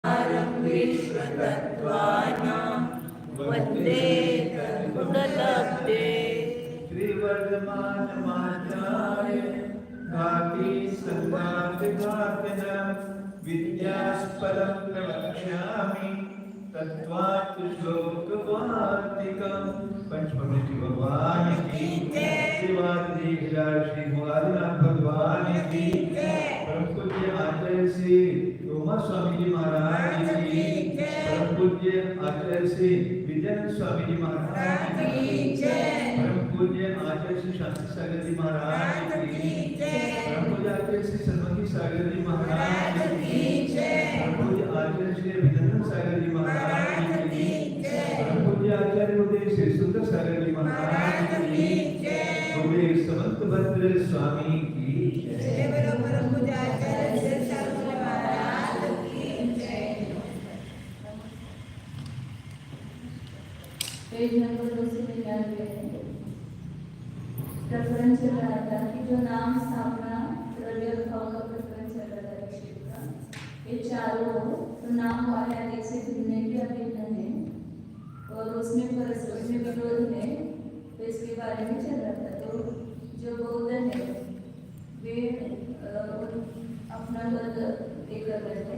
विश्वतत्त्वानां वन्दे तद्गुणलब्धे त्रिवर्धमानमाचार्य घाटी संघातिघातिन विद्यास्पदं प्रवक्ष्यामि तत्त्वात् श्लोकवार्तिकं पंचमूर्ति भगवान की श्रीवादी श्री मुरारीनाथ भगवान की परम पूज्य आचार्य श्री रोमा स्वामी जी महाराज की परम पूज्य आचार्य श्री विजय स्वामी जी महाराज की परम पूज्य आचार्य श्री शांति सागर जी महाराज की परम पूज्य आचार्य श्री सन्मति सागर जी महाराज की परम पूज्य आचार्य श्री अभिनंदन सागर जी महाराज की परम पूज्य आचार्य उदय श्री सुंदर सागर जी महाराज की उदय समंत भद्र स्वामी की जय। परम पूज्य आचार्य श्री शांति महाराज की जय। पेज नंबर 299 प्रकरण चल रहा था कि जो नाम स्थापना द्रव्य भाव का प्रकरण चल रहा था ऋषि का, ये चारों तो नाम वाले आदि से भिन्न के अभिन्न है और उसमें विरोध है, तो इसके बारे में चल रहा था। तो जो बौद्ध है वे अपना मत एक कर रहे थे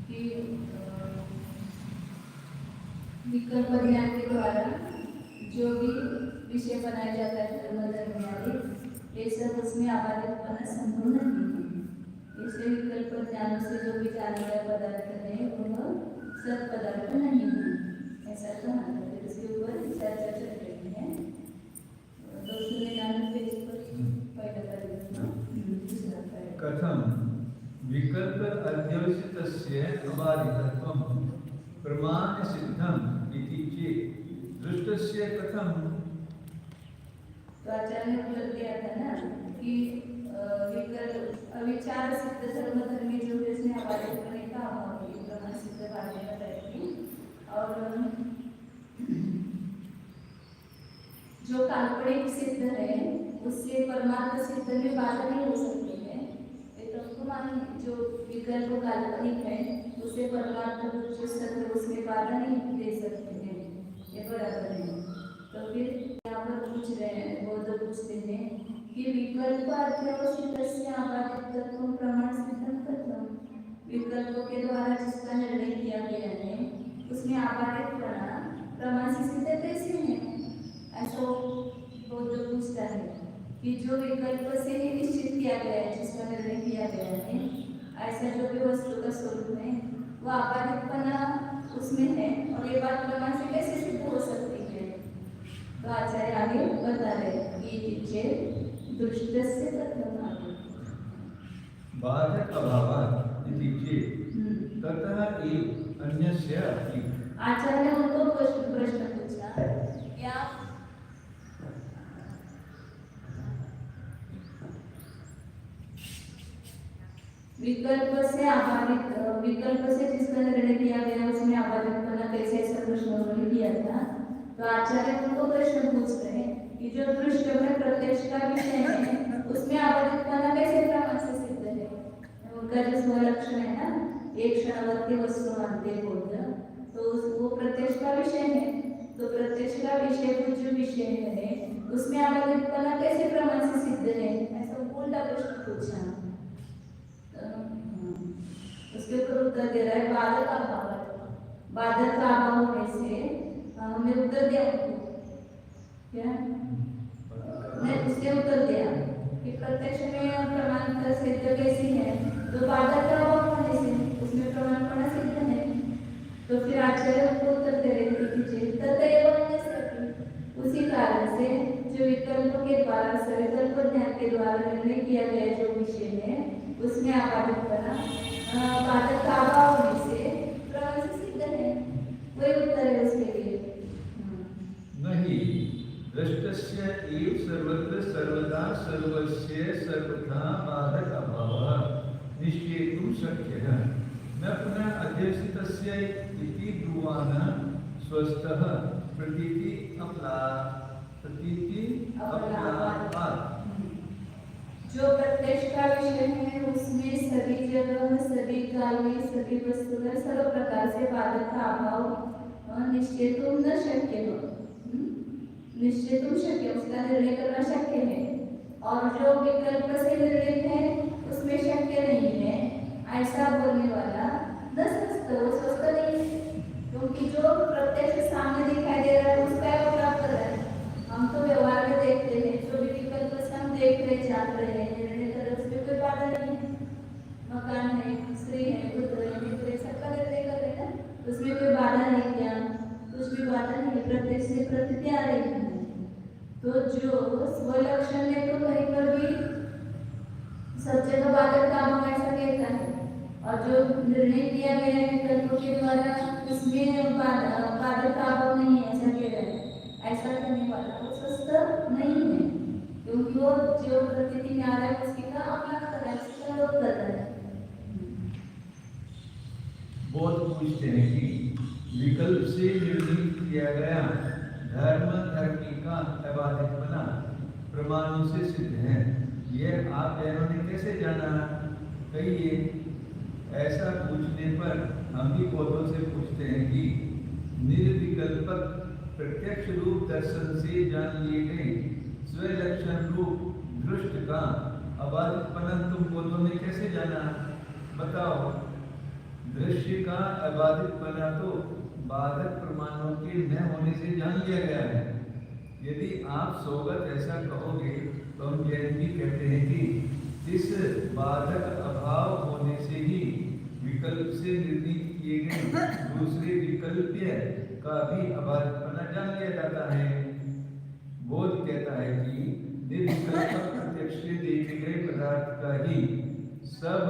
कि विकल्प ज्ञान के द्वारा जो भी विषय बनाया जाता है धर्म आदि, ये सब उसमें आबादितपना संभव नहीं है। इसलिए विकल्प ज्ञान से जो भी जाने गए पदार्थ है वह सत पदार्थ नहीं है, ऐसा कहा था। फिर उसके ऊपर चर्चा चल रही है। 299 पेज पर पहला कथम विकल्प अध्यवसितस्य अबाधितत्वं प्रमाण सिद्धम इति चेत् दृष्टस्य कथम। तो आचार्य ने उत्तर दिया था ना कि अविचार सिद्ध धर्मी जो है इसमें आबादित करने का अभाव है, प्रमाण सिद्ध बातें बताएगी। और जो काल्पनिक सिद्ध है उससे परमार्थ सिद्ध में बाधा नहीं हो सकती है। जो विकल्प काल्पनिक है उसे परमार्थ जो सत्य उसमें बाधा नहीं दे सकते हैं, ये बराबर है। तो फिर यहाँ पर पूछ रहे हैं, बौद्ध पूछते हैं कि विकल्प अध्यवसितस्य आबादितत्वं प्रमाण सिद्धं कथं। विकल्पों के द्वारा जिसका निर्णय किया गया है उसमें आबादितपना प्रमाण से सिद्ध कैसे है? ऐसा बौद्ध पूछता है कि जो विकल्प से ही निश्चित किया गया है, जिसका निर्णय किया गया है, ऐसा जो भी वस्तु का स्वरूप है वो आबादितपना उसमें है और ये बात प्रमाण से कैसे सिद्ध हो सकती है? तो आचार्य आगे बता रहे कि दृष्टस्य तत्त्वम् बाधक अभावात् इति चेत् ततः एव अन्यस्य अपि। आचार्य ने उनको प्रश्न पूछा क्या विकल्प से जिसका निर्णय किया गया उसमें आबादितपना कैसे, ऐसा प्रश्न उन्होंने किया था। तो आचार्य उनको प्रश्न पूछ रहे हैं कि जो दृष्ट में प्रत्यक्ष का विषय है उसमें आबादितपना कैसे प्रमाण से सिद्ध है? उनका जो स्वलक्षण है ना, एक क्षणवर्ती वस्तु मानते बोध, तो वो प्रत्यक्ष का विषय है। तो प्रत्यक्ष का विषय जो विषय है उसमें आबादितपना कैसे प्रमाण से सिद्ध है? ऐसा उल्टा प्रश्न पूछा। उसके ऊपर उत्तर दे रहा है बाधक अभाव। बाधक का अभाव होने से हमने उत्तर दिया क्या? मैं उसके उत्तर दिया कि प्रत्यक्ष में प्रमाण सिद्ध कैसी है? तो बाधक का अभाव होने से उसमें प्रमाणपना सिद्ध है। तो फिर आचार्य उनको उत्तर दे रहे थे कि ततएव उसी कारण से जो विकल्प के द्वारा सविकल्प ज्ञान के द्वारा निर्णय किया गया जो विषय है उसमें आबादितपना बाधक का अभाव होने से प्रमाण से सिद्ध है। वही उत्तर है उसके लिए। नहीं दृष्टस्य एव सर्वत्र सर्वदा सर्वस्य सर्वथा बाधक अभावः निश्चेतुं शक्यः न पुनः अध्यवसितस्य इति ब्रुवाण स्वस्थः प्रतीति अपलापात्। जो प्रत्यक्ष का विषय है उसमें सभी जगह, सभी काल में, सभी वस्तु में सर्व प्रकार से बाधक का अभाव निश्चेतुम न शक्य हो। निश्चेतुम शक्य, उसका निर्णय करना शक्य है। और जो विकल्प से निर्णय है उसमें शक्य नहीं है, ऐसा बोलने वाला न स्वस्थ, वो स्वस्थ नहीं है। क्योंकि जो प्रत्यक्ष सामने दिखाई दे रहा है उसका वो प्राप्त कर रहा है। हम तो व्यवहार में देखते हैं, जो भी विकल्प से हम देख रहे, जान रहे हैं, निर्णय कर रहे, उसमें कोई बाधा नहीं है। मकान है, स्त्री है, पुत्र है, मित्र है, सबका निर्णय कर रहे हैं ना, उसमें कोई बाधा नहीं, क्या कुछ भी बाधा नहीं, प्रत्यक्ष से प्रतीति आ रही है। तो जो स्वलक्षण है तो कहीं पर भी सब जगह बाधक का अभाव ऐसा कहता है, और जो निर्णय किया गया है विकल्पों के द्वारा उसमें बाधक का अभाव नहीं है, ऐसा कह रहा है। ऐसा करने वाला वो स्वस्थ नहीं है, क्योंकि वो जो प्रतीति में आ रहा है उसकी का अपना कर रहा है, उसका विरोध कर रहा है। बहुत पूछते हैं कि विकल्प से निर्णय किया गया धर्म धर्मी का अबाधित बना प्रमाणों से सिद्ध है, यह आप बहनों ने कैसे जाना? कहिए। ऐसा पूछने पर हम भी बौद्धों से पूछते हैं कि निर्विकल्पक प्रत्यक्ष रूप दर्शन से जान लिए गए स्वलक्षण रूप दृष्ट का अबाधितपना तुम बौद्धों ने कैसे जाना? बताओ। दृश्य का अबाधितपना तो बाधक प्रमाणों के न होने से जान लिया गया है। यदि आप सोगत ऐसा कहोगे तो हम जैन भी कहते हैं कि इस बाधक अभाव होने से ही विकल्प से निर्णय किए गए दूसरे विकल्प का भी अबाधितपना जान लिया जाता है। बोध कहता है कि निर्विकल्प प्रत्यक्ष से देखे गए पदार्थ का ही सब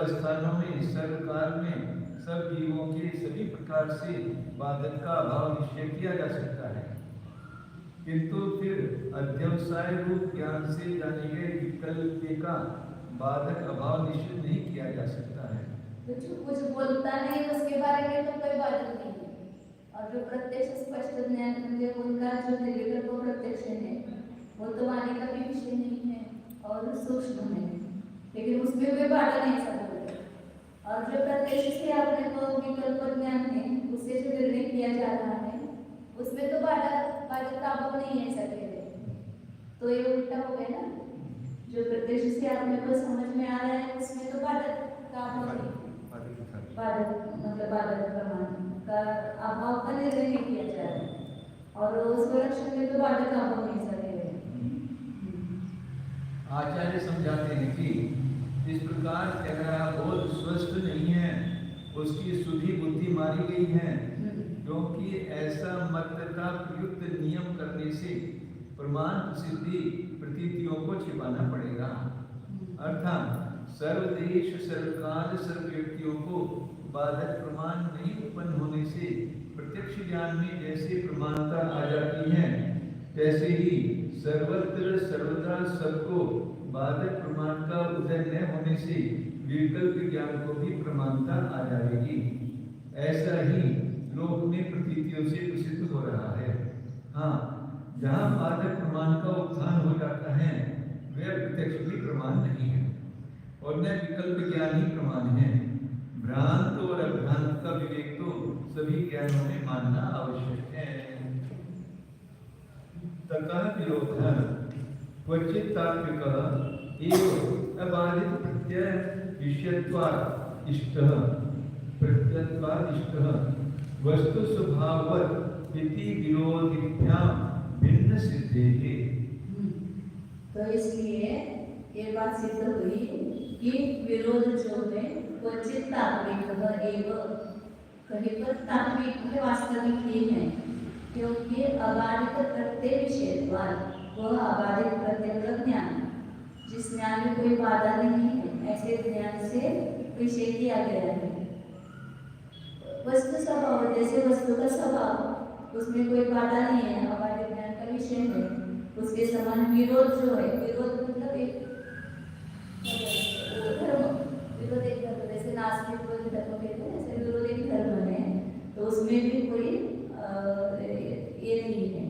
स्थानों में, सब काल में, सब जीवों के सभी प्रकार से बाधक का अभाव निश्चय किया जा सकता है, किंतु फिर अध्यवसाय रूप ज्ञान से जाने गए विकल्प का बाधक अभाव निश्चित नहीं किया जा सकता है। जो कुछ बोलता नहीं उसके बारे में तो कोई बाधक नहीं है, और जो प्रत्यक्ष स्पष्ट ज्ञान म्हणजे उनका जो निर्विकल्प प्रत्यक्ष है वो तो माने का भी विषय नहीं है और सूक्ष्म है, लेकिन उसमें कोई बाधा नहीं सकता। और जो प्रत्यक्ष से अपने को विकल्प ज्ञान है उससे जो निर्णय किया जा रहा है उसमें तो बाधा का अभाव नहीं है सकते। तो ये उल्टा हो गया ना, जो प्रत्यक्ष से अपने को समझ में आ रहा है उसमें तो बाधा का अभाव नहीं, बाधक प्रमाण का अभाव का निर्णय नहीं किया जा रहा है, और उस लक्षण में तो बाधक का अभाव नहीं सके। आचार्य समझाते हैं कि इस प्रकार कह रहा बोध स्वस्थ नहीं है, उसकी सुधी बुद्धि मारी गई है, क्योंकि ऐसा मत का प्रयुक्त नियम करने से प्रमाण सिद्धि प्रतीतियों को छिपाना पड़ेगा। अर्थात सर्वदेश सर्वकाल सर्व व्यक्तियों को बाधक प्रमाण नहीं उत्पन्न होने से प्रत्यक्ष ज्ञान में जैसे प्रमाणता आ जाती है, तैसे ही सर्वत्र सर्वदा सबको बाधक प्रमाण का उदय न होने से विकल्प ज्ञान को भी प्रमाणता आ जाएगी। ऐसा ही लोक में प्रतीतियों से प्रसिद्ध हो रहा है। हाँ, जहाँ बाधक प्रमाण का उत्थान हो जाता है वह प्रत्यक्ष भी प्रमाण नहीं है और न विकल्प ज्ञान ही प्रमाण है। भ्रांत और अभ्रांत का विवेक तो सभी ज्ञानों में मानना आवश्यक है। ततः विरोधः क्वचित् तात्विकः एव अबाधित प्रत्यय विषयत्वात् इष्टः प्रत्ययत्वात् इष्टः वस्तु स्वभाववत् इति विरोधिभ्यां भिन्न सिद्धेः। तो इसलिए ये बात सिद्ध हुई कि विरोध जो है क्वचित तात्विक एवं कहीं पर तात्विक है, वास्तविक ही है, क्योंकि अबाधित प्रत्यय विषयत्वात् वह अबाधित प्रत्यय का ज्ञान, जिस ज्ञान में कोई बाधा नहीं है, ऐसे ज्ञान से विषय किया गया है। वस्तु स्वभाव, जैसे वस्तु का स्वभाव उसमें कोई बाधा नहीं है, अबाधित ज्ञान का विषय है, उसके समान विरोध जो है, विरोध मतलब एक धर्म, विरोध एक धर्म, जैसे नास्तिक धर्म कहते हैं ऐसे विरोध एक धर्म है, तो उसमें भी कोई ये नहीं है।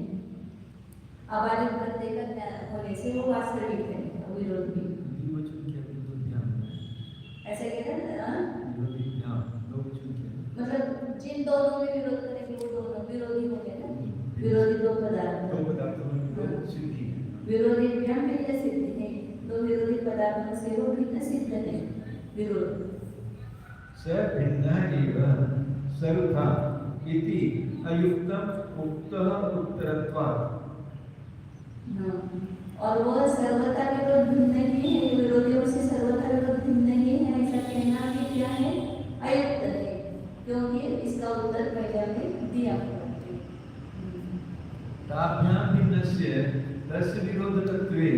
अबाधित प्रत्यय का ज्ञान होने से वो वास्तविक है, विरोध भी। द्विवचन क्या विरोधाभ्याम है? ऐसे कहते हैं ना, विरोधाभ्याम दो वचन क्या? मतलब जिन दोनों में विरोध करेंगे वो दोनों विरोधी हो गए ना, विरोधी दो पदार्थ। दो पदार्थों में विरोध सिद्धि है। विरोधी भ्याम भिन्न सिद्ध है, दो विरोधी पदार्थों से वो भिन्न सिद्ध है विरोध। स भिन्ना एव सर्वथा इति अयुक्तम उक्तः उत्तरत्वात्। हाँ, और वो सर्वथा विरोध भिन्न ही है, विरोधियों से सर्वथा विरोध भिन्न ही है, ऐसा कहना भी क्या है? अयुक्त है, क्योंकि इसका उत्तर पहले में दिया हुआ है। ताभ्याम भिन्नस्य तस्य विरोधकत्वे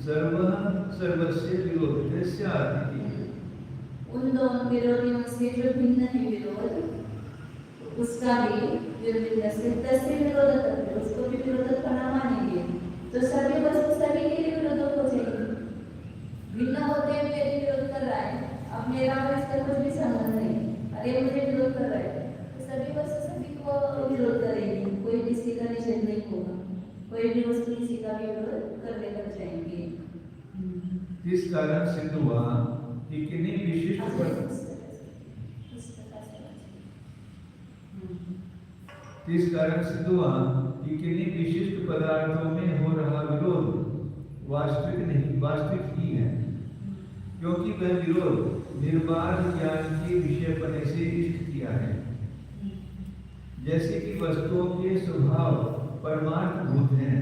सर्वः सर्वस्य विरोधस्य आदिति। उन दोनों विरोधियों से जो भिन्न है विरोध, उसका भी विरोध से तस्य विरोधक, उसको भी विरोधक बना मानेंगे, तो सभी वस्तु सभी के लिए विरोधक हो जाएगी। भिन्न होते हुए यदि विरोध कर रहा है, अब मेरा और इसका कुछ भी संबंध नहीं, अरे मुझे विरोध कर रहा है, तो सभी वस्तु सभी को विरोध करेगी, कोई किसी का निषेध नहीं होगा, कोई भी वस्तु किसी का भी विरोध करने लग जाएंगे। इस कारण सिद्ध हुआ कि किन्हीं विशिष्ट इस कारण सिद्ध हुआ कि किन्हीं विशिष्ट पदार्थों में हो रहा विरोध वास्तविक नहीं, वास्तविक ही है, क्योंकि वह विरोध निर्बाध ज्ञान के विषयपने से इष्ट किया है। जैसे कि वस्तुओं के स्वभाव परमार्थ भूत हैं,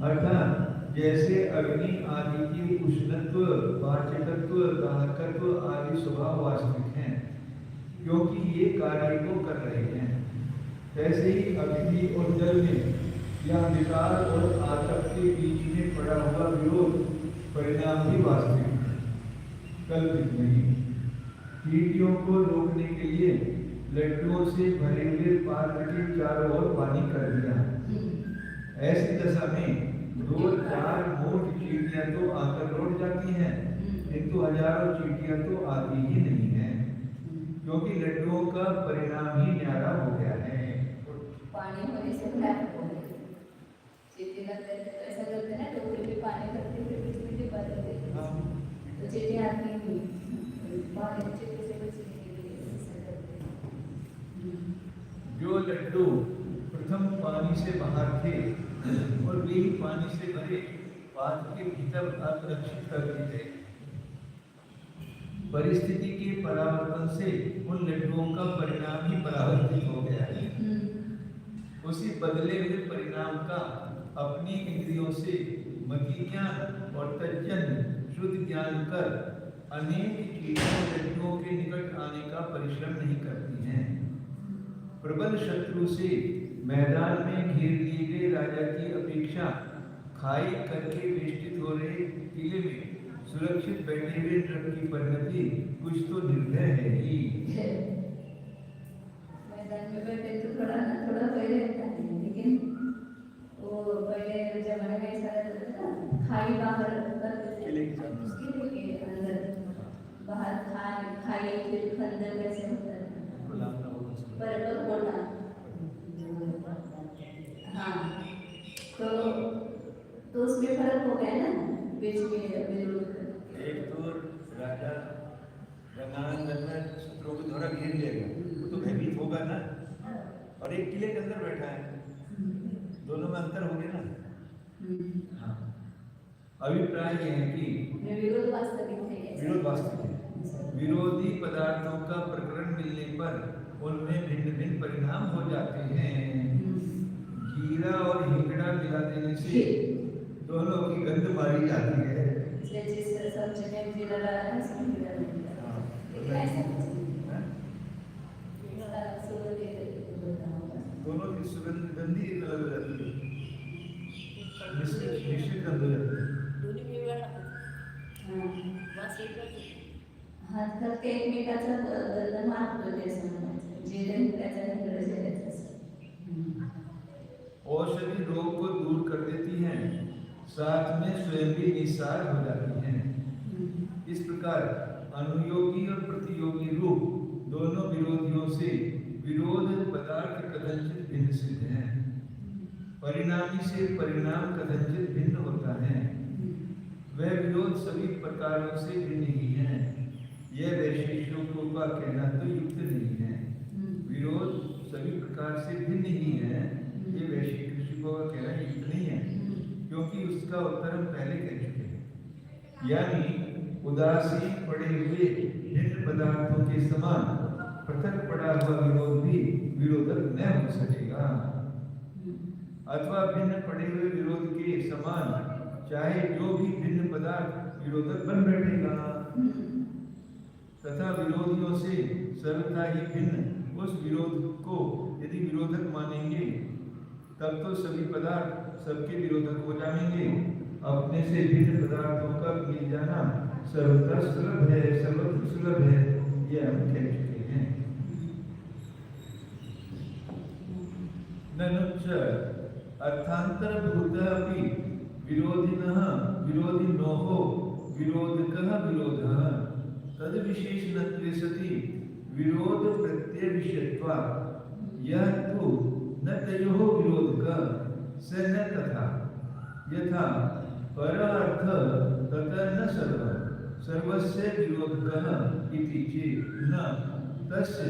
अर्थात जैसे अग्नि आदि की उष्णत्व, वाचकत्व, दाहकत्व आदि स्वभाव वास्तविक हैं, क्योंकि ये कार्य को कर रहे हैं। ऐसे ही अग्नि और जल में या विकार और आतप के बीच में पड़ा हुआ विरोध परिणाम भी वास्तविक है, कल्पित नहीं। चींटियों को रोकने के लिए लड्डुओं से भरे हुए पात्र के चारों ओर पानी कर दिया। ऐसी दशा में 2-4 मोट चींटियां तो आकर लौट जाती हैं, किंतु हजारों चींटियां तो आती ही नहीं है, क्योंकि लड्डुओं का परिणाम ही न्यारा हो गया है। पानी होने से ब्लैक हो गए, चींटी लगते हैं तो ऐसा करते हैं ना, टोकरी में पानी करते फिर बीच में डिब्बा देते हैं, तो चींटी आती नहीं, पानी चींटी से बचने के लिए ऐसा करते हैं। जो लड्डू प्रथम पानी से बाहर थे और वे ही पानी से भरे पात्र के भीतर आरक्षित कर दिए गए। परिस्थिति के परावर्तन से उन लड्डुओं का परिणाम ही परावर्तित हो गया है। उसी बदले हुए परिणाम का अपनी इंद्रियों से मति ज्ञान और तज्जन शुद्ध ज्ञान कर अनेक चीजों लड्डुओं के निकट आने का परिश्रम नहीं करती हैं। प्रबल शत्रु से मैदान में घेर लिए गए राजा की अपेक्षा खाई करके वेष्टित हो रहे किले में सुरक्षित बैठे हुए नृप की परिणति कुछ तो निर्भय है ही। मैदान में बैठे तो थोड़ा पहले रहता है, लेकिन वो पहले जमाने में ऐसा रहता था ना, खाई बाहर उसके लिए अंदर बाहर खाई फिर खंडर कैसे होता है पर कोटा। हाँ, तो उसमें फर्क हो गया ना बीच में विरोध। एक तो राजा रंगांगन में शत्रुओं को द्वारा घेर लेगा, वो तो भयभीत होगा ना, और एक किले के अंदर बैठा है, दोनों में अंतर हो गया ना। हाँ, अभिप्राय यह है कि विरोध वास्तविक है। विरोध वास्तविक है। विरोधी पदार्थों का प्रकरण मिलने पर उनमें भिन्न भिन्न परिणाम हो जाते हैं। जीरा और हिंगड़ा मिला देने से दोनों की गंध मारी जाती है। जिस सब्जी में जीरा डाला है उसमें जीरा नहीं डाला, लेकिन ऐसा दोनों की सुगंध गंधी अलग हो जाती है, निश्चित गंध हो जाती है। हात करते एकमेकाचं बदल मारतो त्याचं म्हणायचं, जे त्याचा निकळ औषधि रोग को दूर कर देती हैं, साथ में स्वयं भी निस्सार हो जाती हैं। इस प्रकार अनुयोगी और प्रतियोगी रूप दोनों विरोधियों से विरोध पदार्थ कदाचित भिन्न सिद्ध हैं। परिणामी से परिणाम कदाचित भिन्न होता है। वह विरोध सभी प्रकारों से भिन्न ही है। यह वैशेषिकों का कहना तो युक्त नहीं है। विरोध सभी प्रकार से भिन्न ही है, ये वैशेषिकों का कहना युक्त नहीं है, क्योंकि उसका उत्तर हम पहले कह चुके हैं। यानी उदासीन पड़े हुए भिन्न पदार्थों के समान पृथक पड़ा हुआ विरोध भी विरोधक न हो सकेगा, अथवा भिन्न पड़े हुए विरोध के समान चाहे जो भी भिन्न पदार्थ विरोधक बन बैठेगा, तथा विरोधियों से सर्वथा ही भिन्न उस विरोध को यदि विरोधक मानेंगे तब तो सभी पदार्थ सबके विरोधक हो जाएंगे। अपने से भिन्न पदार्थों का मिल जाना सर्वथा सुलभ है, सर्वत्र सुलभ है, यह हम कह चुके हैं। ननुच अर्थांतरभूत अपि विरोधिनः विरोधिनोः विरोधकः विरोधः तद विशेषणत्वे सति विरोध प्रत्यय विषयत्वात् यह तो न तयोः विरोधकः स न तथा यथा पर अर्थ तथा न सर्वस्य विरोधकः इति चेत् न तस्य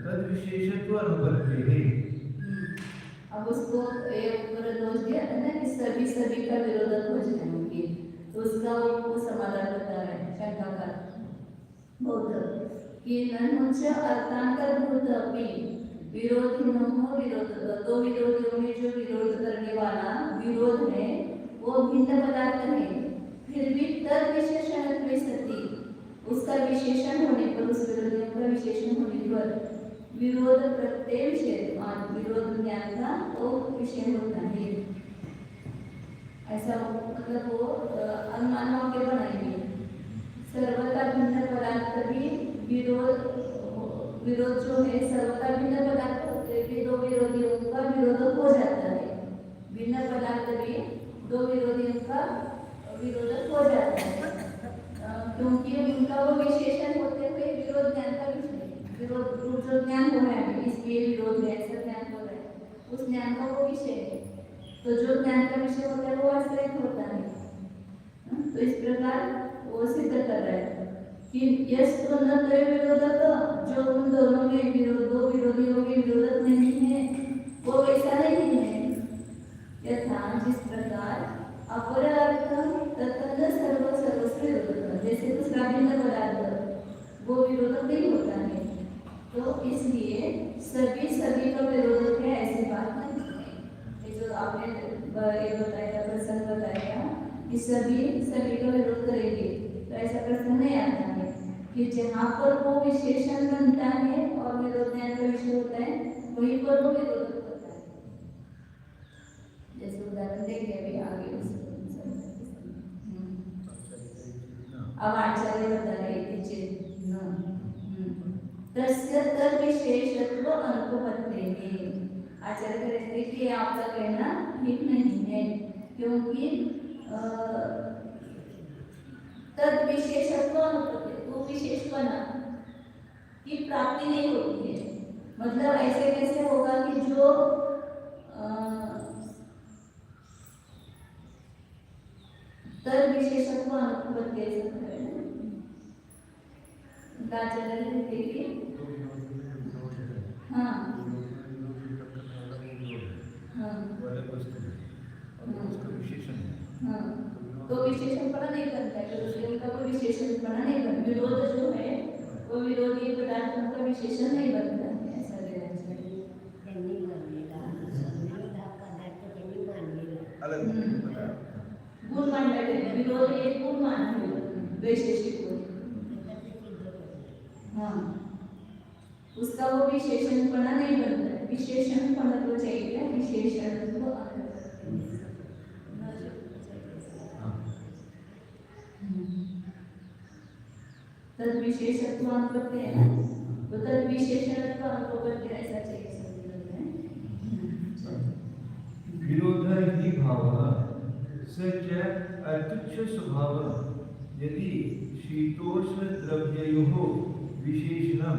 तद विशेषत्व अनुपत्तेः। अब उसको एक दोष दिया था ना कि सभी का विरोधक हो जाएंगे, तो उसका वो समाधान बता रहे हैं शंका का बौद्ध कि ननुच अर्थांतरभूत अपि विरोधिनोः विरोध, दो विरोधियों में जो विरोध करने वाला विरोध है वो भिन्न पदार्थ है, फिर भी तद विशेषणत्वे सति उसका विशेषण होने पर, उस विरोधियों का विशेषण होने पर विरोध प्रत्यय विषय विरोध ज्ञान का वो विषय होता है। ऐसा मतलब वो अनुमान वाक्य बनाएंगे। सर्वथा भिन्न पदार्थ भी विरोध जो है सर्वथा भिन्न पदार्थ के दो विरोधियों का विरोध हो जाता है। भिन्न पदार्थ भी दो विरोधियों का विरोध हो जाता है, क्योंकि उनका वो विशेषण होते हुए विरोध ज्ञान का विषय विरोध रूप जो ज्ञान हो रहा है, इसलिए विरोध है ऐसा ज्ञान हो रहा है, उस ज्ञान का वो विषय है। तो जो ज्ञान का विषय होता है वो आश्रित होता है। तो इस प्रकार वो सिद्ध कर रहा है कि यस तो न तय विरोधक, जो उन दोनों में दो विरोधियों के विरोधक नहीं है वो वैसा नहीं है। यथा जिस प्रकार अपर अर्थ तथा सर्वस्व विरोधक, जैसे दूसरा भिन्न पदार्थ वो विरोधक नहीं होता है, तो इसलिए सभी का विरोधक है ऐसी बात नहीं है। ये जो आपने ये बताया प्रसंग बताया कि सभी का विरोध करेंगे, तो ऐसा प्रसंग नहीं आता है कि जहाँ पर वो विशेषण बनता है और विरोध ज्ञान का विषय होता है वहीं पर वो विरोधक होता है। जैसे उदाहरण देंगे अभी आगे अब आचार्य बता रहे थे तस्य तद विशेषत्व अनुपत्तेः। आचार्य कहते हैं कि आपका कहना ठीक नहीं है, क्योंकि तद विशेषत्व अनुपत्ति वो विशेष बना की प्राप्ति नहीं होती है। मतलब ऐसे कैसे होगा कि जो तद विशेषत्व अनुपत्ति तो विशेषण पढ़ा नहीं करता है, उनका कोई विशेषण पढ़ा नहीं करता। विरोध जो है वो विरोधी पदार्थों का विशेषण नहीं बनता है, ऐसा लेना चाहिए। गुण मान बैठे विरोध एक गुण मान वैशेषिक को, हाँ उसका वो विशेषण पढ़ा नहीं बनता है। विशेषण पढ़ा तो चाहिए, विशेषण को तद विशेषत्व अनुपत्ति है ना, तो तद विशेषणत्व अनुपत्ति ऐसा चाहिए संदर्भ में। विरोध ही भाव सच अतुच्छ स्वभाव यदि शीतोष्ण द्रव्ययोः विशेषणं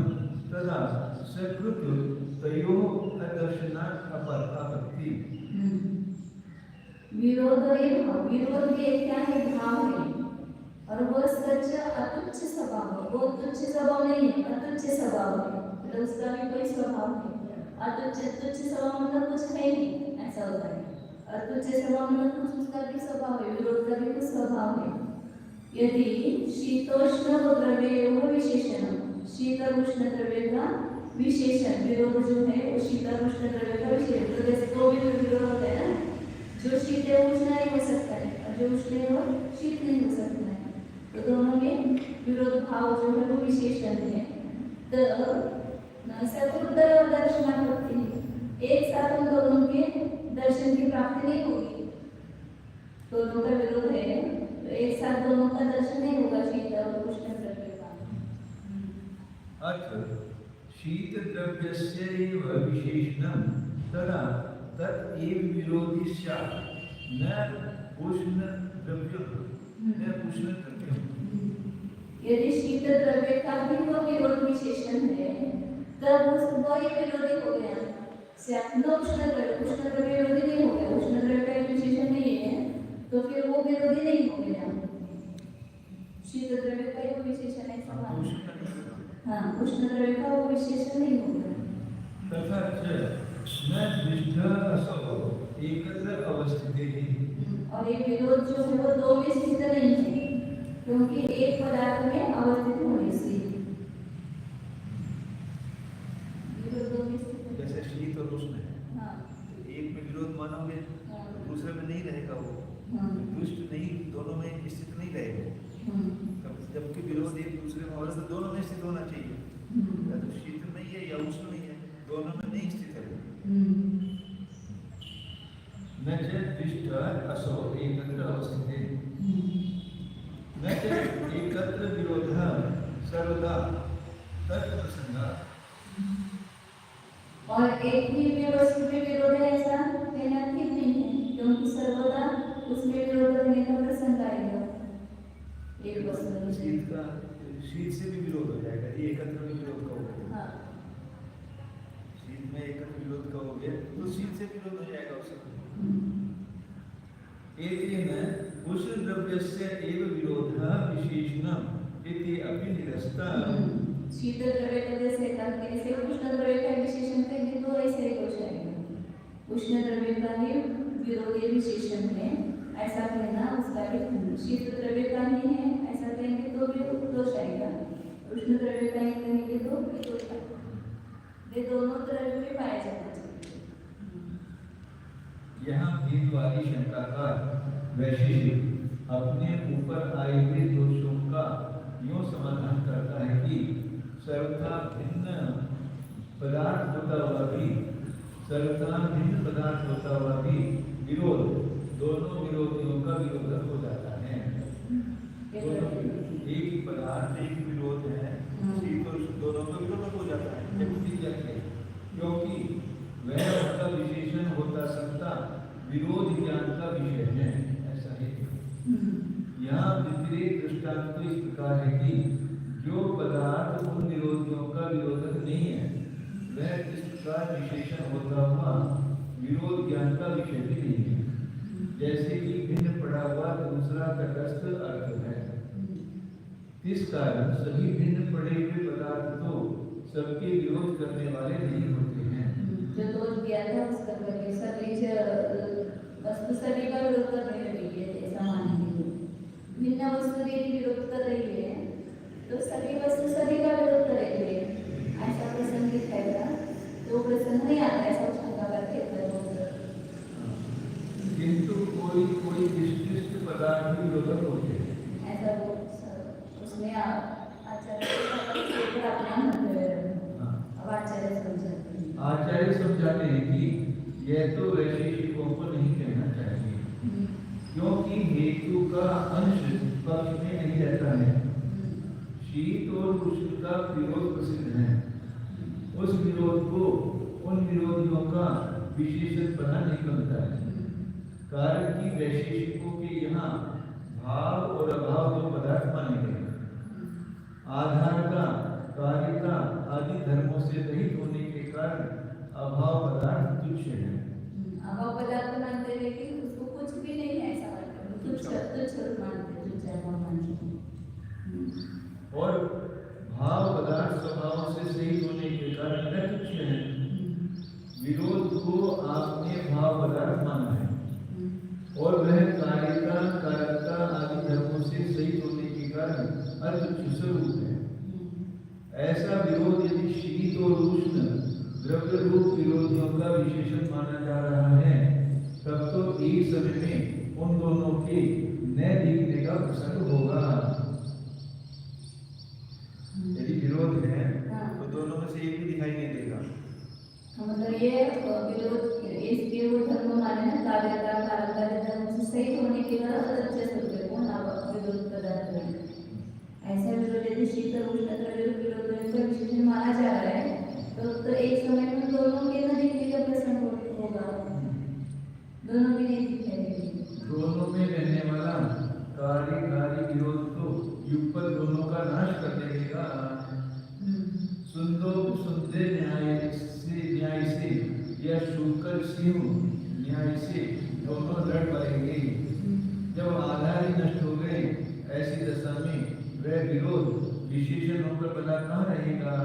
तदा सकृत तयोः अदर्शनात् आपत्ति। विरोध ये क्या है? भाव है। और वो सच अतुच्छ स्वभाव है, वो तुच्छ स्वभाव नहीं है, अतुच्छ स्वभाव है, मतलब उसका भी कोई स्वभाव नहीं। अतुच्छ तुच्छ स्वभाव मतलब कुछ है नहीं, ऐसा होता है। अतुच्छ स्वभाव मतलब कुछ उसका भी स्वभाव है, विरोध का भी कुछ स्वभाव है। यदि शीतोष्ण द्रव्यों विशेषण, शीत और उष्ण द्रव्य का विशेषण विरोध जो है वो शीत और उष्ण द्रव्य का विशेषण, तो जैसे दो भी विरोध होता है ना, जो शीत है वो उष्ण नहीं हो सकता है और जो उष्ण है वो शीत नहीं हो सकता है, तो दोनों में विरोध भाव जो है वो विशेषण है। तो सतुत्तर दर्शनापत्ति, एक साथ उन दोनों के दर्शन की प्राप्ति नहीं होगी, दोनों का विरोध है तो एक साथ दोनों का दर्शन नहीं होगा, शीत और उष्ण द्रव्य का। अथ शीत द्रव्यस्यैव विशेषणं तदा तत् एव विरोधी स्यात्, न उष्ण द्रव्यं न उष्ण द्रव्यं। यदि शीत द्रव्य का भी वो विरोध विशेषण है तब वो ये विरोधी हो गया, न उष्ण द्रव्य विरोधी नहीं हो गया, उष्ण द्रव्य का विशेषण नहीं है तो फिर वो विरोधी नहीं हो गया, शीत द्रव्य का वो विशेषण है समान। हाँ, उष्ण द्रव्य का वो विशेषण नहीं हो गया। तथा च न दृष्टसो एकत्र अवस्थितिः, और ये विरोध जो है वो दो में स्थित नहीं है, क्योंकि एक पदार्थ में अवस्थित होने से विरोध दो में स्थित है। जैसे शीत और उष्ण है, हाँ, तो एक में विरोध मानोगे तो दूसरे में नहीं रहेगा, वो दुष्ट नहीं, दोनों में स्थित नहीं रहेगा। जबकि विरोध एक दूसरे में और दोनों में स्थित होना चाहिए, या तो शीत नहीं है या उष्ण नहीं है, दोनों में नहीं स्थित है। न च दृष्ट असो एकत्र अवस्थिते, न च एकत्र विरोधः सर्वदा तत्प्रसंगात्। और एक ही वस्तु में विरोध है ऐसा कहना ठीक नहीं है, क्योंकि सर्वदा उसमें विरोध रहने का प्रसंग आएगा। एक वस्तु में शीत से भी विरोध हो जाएगा, एकत्र में विरोध का हो गया। हाँ, शीत में एकत्र विरोध का हो गया तो शीत से विरोध हो जाएगा उससे। एतेन उष्ण द्रव्यस्य एव विरोधः विशेषणम् इति अपि निरस्तः। शीत द्रव्य का जैसे ऐसे उष्ण द्रव्य का विशेषण कहेंगे तो ऐसे ही हो जाएगा, उष्ण द्रव्य का ही विरोधी विशेषण है ऐसा कहना उसका भी, शीत द्रव्य का ही है ऐसा कहेंगे तो भी दोष आएगा, उष्ण द्रव्य का ही कहेंगे तो भी दोष आएगा। ये दोनों द्रव्य में पाया जाना चाहिए। यहाँ भेद वाली शंका का वैशेषिक अपने ऊपर आए हुए दोषों का यूँ समाधान करता है कि सर्वथा भिन्न पदार्थ होता हुआ भी, सर्वथा भिन्न पदार्थ होता हुआ भी विरोध, दोनों विरोधियों का विरोध हो जाता है। एक ही पदार्थ एक विरोध है, दोनों का विरोध हो जाता है, क्योंकि वह उसका विशेषण होता सकता विरोध ज्ञान का विषय है, ऐसा है। यहाँ विपरीत दृष्टांत तो इस प्रकार है कि जो पदार्थ उन विरोधियों का विरोधक नहीं है वह इस प्रकार विशेषण होता हुआ विरोध ज्ञान का विषय भी नहीं है, जैसे कि भिन्न पड़ा हुआ दूसरा तटस्थ अर्थ है। इस कारण सभी भिन्न पड़े हुए पदार्थ तो सबके विरोध करने वाले नहीं होते हैं। जो दोष दिया था उसका करके सभी वस्तु सभी का विरोध कर रही है, ऐसा मानेंगे। भिन्न वस्तु यदि विरोध कर रही है तो सभी वस्तु सभी का विरोध करेंगे, ऐसा प्रसंग दिखाएगा तो प्रसंग नहीं आता, ऐसा शंका करके किंतु कोई विशिष्ट पदार्थ भी विरोधक होते हैं, ऐसा वो उसमें आचार्य समझाते हैं कि यह तो वैशेषिकों को नहीं कहना चाहिए, क्योंकि हेतु का अंश पक्ष में नहीं रहता है। शीत और उष्ण का विरोध प्रसिद्ध है, उस विरोध को उन विरोधियों का विशेषण बना नहीं बनता है, कारण कि वैशेषिकों के यहाँ भाव और अभाव दो पदार्थ माने गए, आधार का कार्य का आदि धर्मों से रहित होने के कारण अभाव पदार्थ तुच्छ है। अभाव पदार्थ मानते लेकिन उसको कुछ भी नहीं है, ऐसा तुच्छ तुच्छ मानते, तुच्छ अभाव मानते। और भाव पदार्थ स्वभाव से सही होने के कारण न तुच्छ है। विरोध को आपने भाव पदार्थ माना है और वह कार्यता कारकता आदि धर्मों से सही होने के कारण अतुच्छ स्वरूप है। ऐसा विरोध यदि शीत और उष्ण द्रव्य रूप विरोधियों का विशेषण माना जा रहा है, तब तो एक समय में उन दोनों के न दिखने का प्रसंग होगा। यदि विरोध है तो दोनों में से एक भी दिखाई नहीं देगा। मतलब ये विरोध इसके वो धर्म माने ना कार्यता कारकता के धर्म से सही होने के कारण अच्छे से को ना विरोध पदार्थ है। ऐसा विरोध यदि शीत और उष्ण द्रव्य विरोध का विशेषण माना जा रहा है तो एक समय में दोनों के न दिखने का प्रसंग होगा। दोनों भी नहीं दिखेंगे। दोनों में रहने वाला कार्यकारी विरोध तो युगपत दोनों का नाश कर देगा। सुंदोप सुंदे न्याय से या शुकर सिंह न्याय से दोनों लड़ पड़ेंगे। जब आधार ही नष्ट हो गए, ऐसी दशा में वह विरोध विशेषण होकर बना कहाँ रहेगा।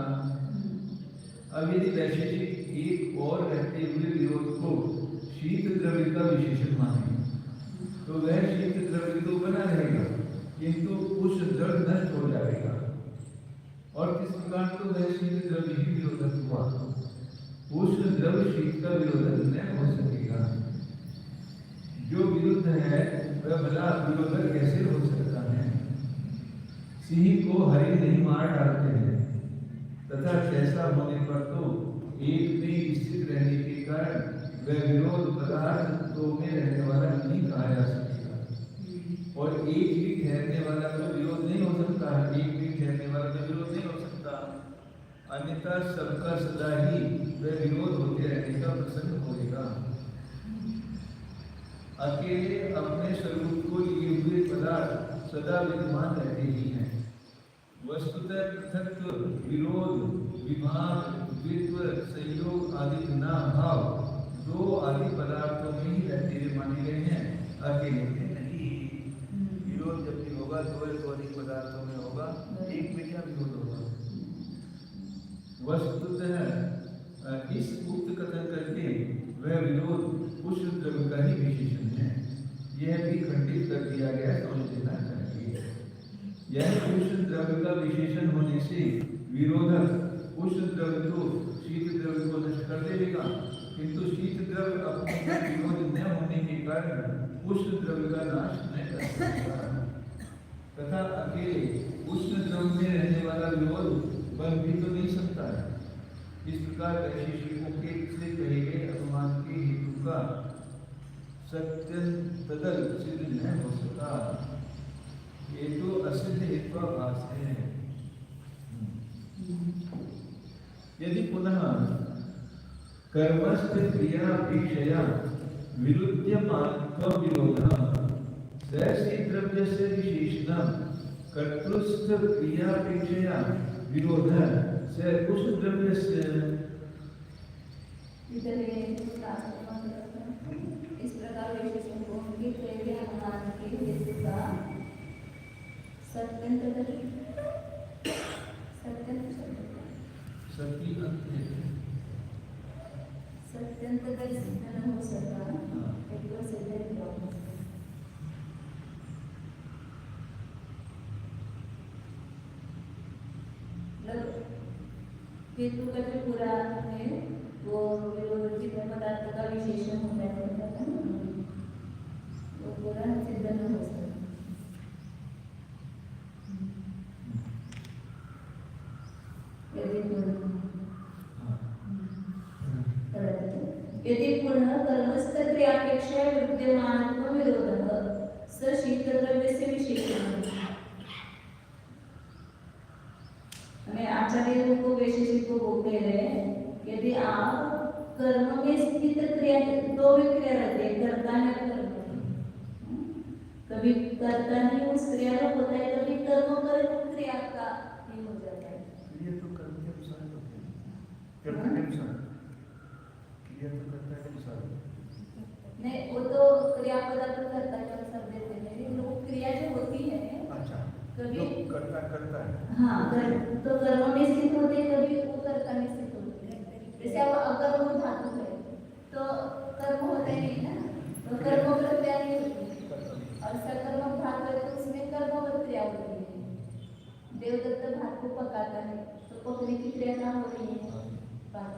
अब यदि वैशेषिक एक और रहते हुए विरोध को शीत द्रव्य का विशेषण माने तो वह शीत द्रव्य तो बना रहेगा, किंतु उस द्रव्य नष्ट हो जाएगा। और किस प्रकार तो वह शीत द्रव्य ही विरोधक हुआ, उस द्रव्य शीत का विरोधक नहीं हो सकेगा। जो विरुद्ध है वह भला विरोधक कैसे हो सकता है। सिंह को हरि नहीं मार डालते हैं तथा कैसा होने पर तो एक में स्थित रहने के कारण वह विरोध पदार्थ तो में रहने वाला नहीं कहा जा सकेगा। और एक भी ठहरने वाला तो विरोध नहीं हो सकता है, एक भी ठहरने वाला तो विरोध नहीं हो सकता। अन्यथा सबका सदा ही वह विरोध होते रहने का प्रसंग होगा। अकेले अपने स्वरूप को लिए हुए पदार्थ सदा विद्यमान रहते ही हैं। वस्तुतः पृथक विरोध विभाग द्वित्व संयोग आदि ना भाव दो आदि पदार्थों में ही रहते हुए माने गए हैं, अकेले में नहीं। विरोध जब भी होगा तो अधिक पदार्थों में होगा, एक में क्या विरोध होगा। वस्तुतः इस उक्त कथन करके वह विरोध उस द्रव्य का ही विशेषण है, यह भी खंडित कर दिया गया, समझ लेना चाहिए। यह उस द्रव्य का विशेषण होने से विरोधक उस द्रव्य को शीत द्रव्य को नष्ट कर देगा, किंतु शीत द्रव्य अपने विरोध न होने के कारण उस द्रव्य का नाश नहीं कर सकता तथा अकेले उस द्रव्य में रहने वाला विरोध बन भी तो नहीं सकता है। इस प्रकार वैशेषिकों के से कहे गए अनुमान के हेतु का सत्य तदल सिद्ध नहीं हो सका, ये तो असिद्ध हेत्वाभास है। यदि पुनः कर्मस्थ क्रियापेक्षया विरुध्यमानत्व विरोधः सैसी द्रव्यस्य विशेषणं कर्तृस्थ क्रियापेक्षया विरोधः स उस द्रव्यस्य। इस प्रकार विशेषण को उनके प्रेरणा अनुमान के हेतु का सत्यंत सिद्ध हो सका, एक तो सिद्ध हेतु का जो पूरा है वो विरोधी पदार्थ का विशेषण हो जाता है, वो पूरा सिद्ध न हो सकता। यदि पुनः कर्मस्थ क्रियापेक्षया विद्यमानत्व विरोधः स शीतद्रव्यस्य विशेषणः। आचार्य को वैशेषिक को बोलते हैं, यदि आप कर्म में स्थित क्रिया दो भी क्रिया रहते हैं, कर्ता है कर्म, कभी कर्ता नहीं उस क्रिया का होता है, कभी कर्म कर क्रिया का नहीं हो जाता है। ये तो कर्म के अनुसार होता है, कर्म के अनुसार क्रिया तो कर्ता के अनुसार नहीं, वो तो क्रियापद कर्ता के अनुसार देते हैं, लेकिन वो क्रिया जो होती है अच्छा कभी करता करता है। हाँ तो कर्म में स्थित होते कभी वो कर्ता में स्थित होते। जैसे अब अगर वो धातु है तो कर्म होता ही नहीं ना, तो कर्म प्रक्रिया नहीं होती। और सकर्म धातु है तो उसमें कर्म प्रक्रिया होती है। देवदत्त भात को पकाता है तो पकने की क्रिया कहाँ हो रही है? पाक।